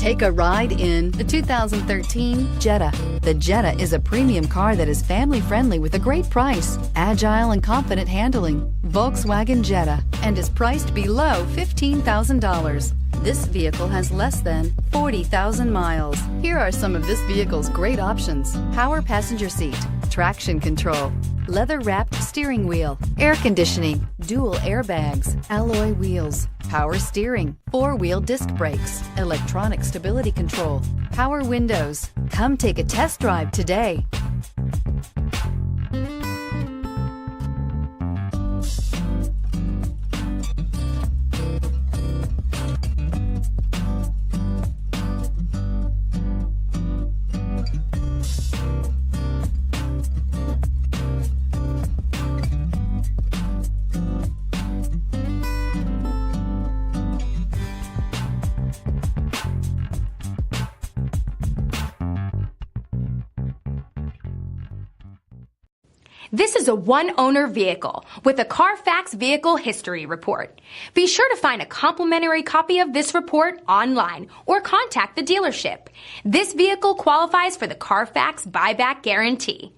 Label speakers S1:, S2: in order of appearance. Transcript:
S1: Take a ride in the 2013 Jetta. The Jetta is a premium car that is family-friendly with a great price, agile and confident handling. Volkswagen Jetta, and is priced below $15,000. This vehicle has less than 40,000 miles. Here are some of this vehicle's great options: power passenger seat, traction control, leather-wrapped steering wheel, air conditioning, dual airbags, alloy wheels, power steering, four-wheel disc brakes, electronic stability control, power windows. Come take a test drive today.
S2: This is a one-owner vehicle with a CARFAX Vehicle History Report. Be sure to find a complimentary copy of this report online or contact the dealership. This vehicle qualifies for the CARFAX Buyback Guarantee.